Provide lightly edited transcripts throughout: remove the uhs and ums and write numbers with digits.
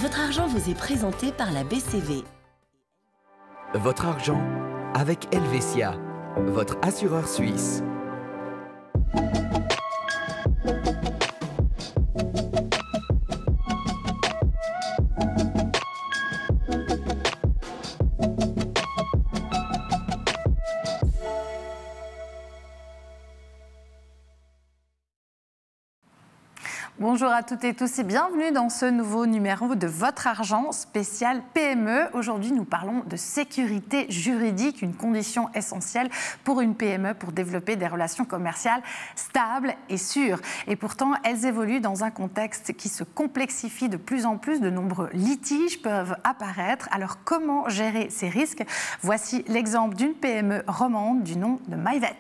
Votre argent vous est présenté par la BCV. Votre argent avec Helvetia, votre assureur suisse. Bonjour à toutes et tous et bienvenue dans ce nouveau numéro de Votre argent spécial PME. Aujourd'hui, nous parlons de sécurité juridique, une condition essentielle pour une PME pour développer des relations commerciales stables et sûres. Et pourtant, elles évoluent dans un contexte qui se complexifie de plus en plus. De nombreux litiges peuvent apparaître. Alors, comment gérer ces risques? Voici l'exemple d'une PME romande du nom de Myvet.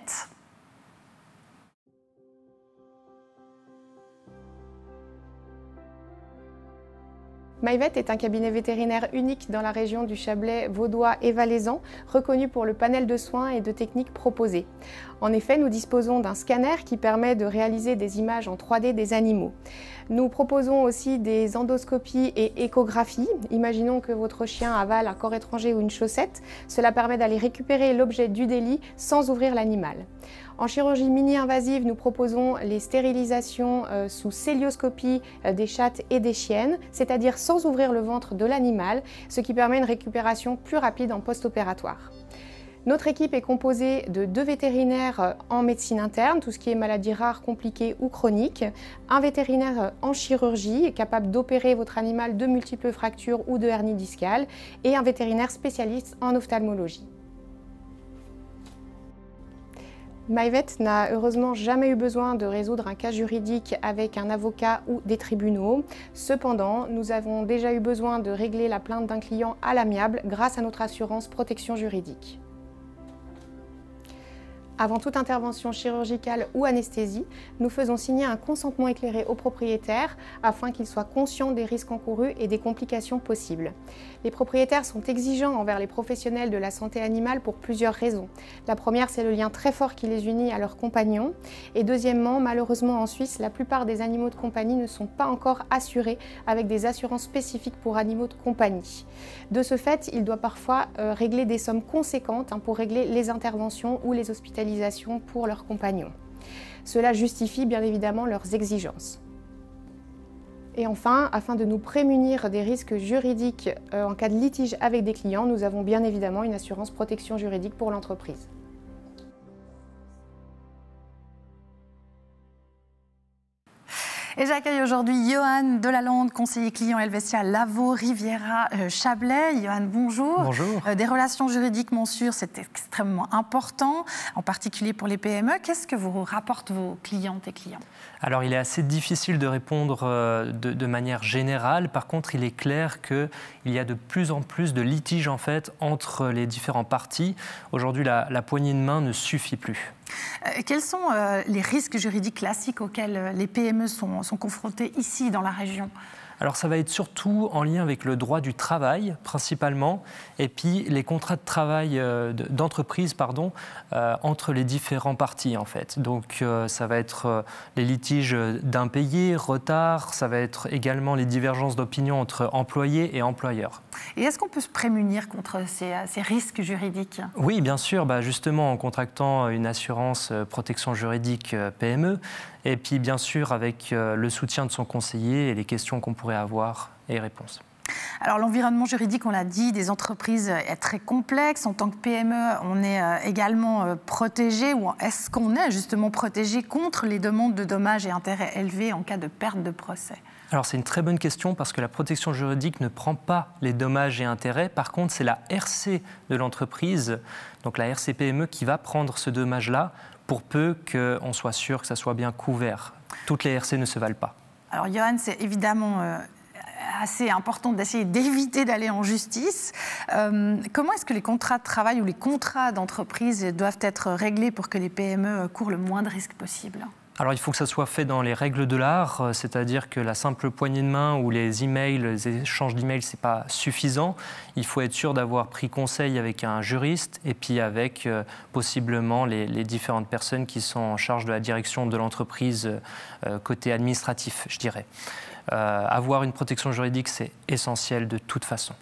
Myvet est un cabinet vétérinaire unique dans la région du Chablais vaudois et valaisan, reconnu pour le panel de soins et de techniques proposées. En effet, nous disposons d'un scanner qui permet de réaliser des images en 3D des animaux. Nous proposons aussi des endoscopies et échographies. Imaginons que votre chien avale un corps étranger ou une chaussette. Cela permet d'aller récupérer l'objet du délit sans ouvrir l'animal. En chirurgie mini-invasive, nous proposons les stérilisations sous célioscopie des chattes et des chiennes, c'est-à-dire sans ouvrir le ventre de l'animal, ce qui permet une récupération plus rapide en post-opératoire. Notre équipe est composée de 2 vétérinaires en médecine interne, tout ce qui est maladies rares, compliquées ou chroniques, un vétérinaire en chirurgie, capable d'opérer votre animal de multiples fractures ou de hernie discale, et un vétérinaire spécialiste en ophtalmologie. Myvet n'a heureusement jamais eu besoin de résoudre un cas juridique avec un avocat ou des tribunaux. Cependant, nous avons déjà eu besoin de régler la plainte d'un client à l'amiable grâce à notre assurance protection juridique. Avant toute intervention chirurgicale ou anesthésie, nous faisons signer un consentement éclairé au propriétaire afin qu'il soit conscient des risques encourus et des complications possibles. Les propriétaires sont exigeants envers les professionnels de la santé animale pour plusieurs raisons. La première, c'est le lien très fort qui les unit à leurs compagnons. Et deuxièmement, malheureusement en Suisse, la plupart des animaux de compagnie ne sont pas encore assurés avec des assurances spécifiques pour animaux de compagnie. De ce fait, il doit parfois régler des sommes conséquentes pour régler les interventions ou les hospitalisations pour leurs compagnons. Cela justifie bien évidemment leurs exigences. Et enfin, afin de nous prémunir des risques juridiques en cas de litige avec des clients, nous avons bien évidemment une assurance protection juridique pour l'entreprise. Et j'accueille aujourd'hui Johan Delalande, conseiller client Helvetia Lavaux Riviera Chablais. Johan, bonjour. Bonjour. Des relations juridiquement sûres, c'est extrêmement important, en particulier pour les PME. Qu'est-ce que vous rapportent vos clientes et clients? Alors, il est assez difficile de répondre de manière générale. Par contre, il est clair qu'il y a de plus en plus de litiges en fait, entre les différentes parties. Aujourd'hui, la poignée de main ne suffit plus. Quels sont les risques juridiques classiques auxquels les PME sont confrontées ici dans la région? Alors ça va être surtout en lien avec le droit du travail principalement et puis les contrats de travail d'entreprise entre les différents parties en fait. Donc ça va être les litiges d'impayés, retard, ça va être également les divergences d'opinion entre employés et employeurs. Et est-ce qu'on peut se prémunir contre ces risques juridiques? Oui, bien sûr, justement en contractant une assurance protection juridique PME et puis bien sûr avec le soutien de son conseiller et les questions qu'on pourrait avoir et réponses. Alors l'environnement juridique, on l'a dit, des entreprises est très complexe. En tant que PME, on est également protégé, ou est-ce qu'on est justement protégé contre les demandes de dommages et intérêts élevés en cas de perte de procès? Alors c'est une très bonne question parce que la protection juridique ne prend pas les dommages et intérêts. Par contre, c'est la RC de l'entreprise, donc la RC PME, qui va prendre ce dommage-là pour peu qu'on soit sûr que ça soit bien couvert. Toutes les RC ne se valent pas. Alors Johan, c'est évidemment assez important d'essayer d'éviter d'aller en justice. Comment est-ce que les contrats de travail ou les contrats d'entreprise doivent être réglés pour que les PME courent le moins de risques possible? Alors il faut que ça soit fait dans les règles de l'art, c'est-à-dire que la simple poignée de main ou les emails, les échanges d'emails, ce n'est pas suffisant. Il faut être sûr d'avoir pris conseil avec un juriste et puis avec possiblement les différentes personnes qui sont en charge de la direction de l'entreprise côté administratif, je dirais. Avoir une protection juridique, c'est essentiel de toute façon.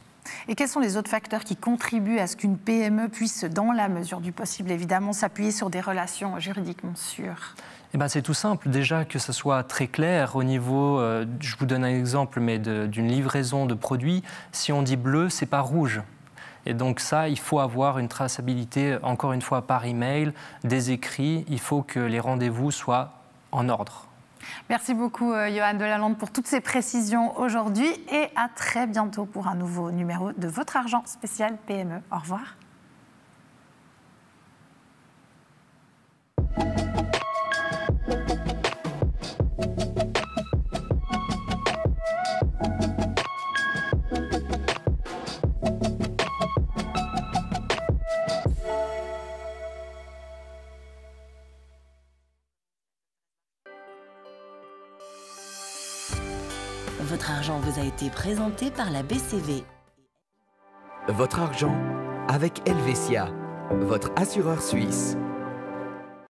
Et quels sont les autres facteurs qui contribuent à ce qu'une PME puisse, dans la mesure du possible, évidemment, s'appuyer sur des relations juridiquement sûres ? Eh ben, c'est tout simple. Déjà que ce soit très clair au niveau, je vous donne un exemple, mais d'une livraison de produits. Si on dit bleu, c'est pas rouge. Et donc ça, il faut avoir une traçabilité, encore une fois, par email, des écrits. Il faut que les rendez-vous soient en ordre. Merci beaucoup, Johan Delalande, pour toutes ces précisions aujourd'hui et à très bientôt pour un nouveau numéro de Votre Argent spécial PME. Au revoir. Votre argent vous a été présenté par la BCV. Votre argent avec Helvetia, votre assureur suisse.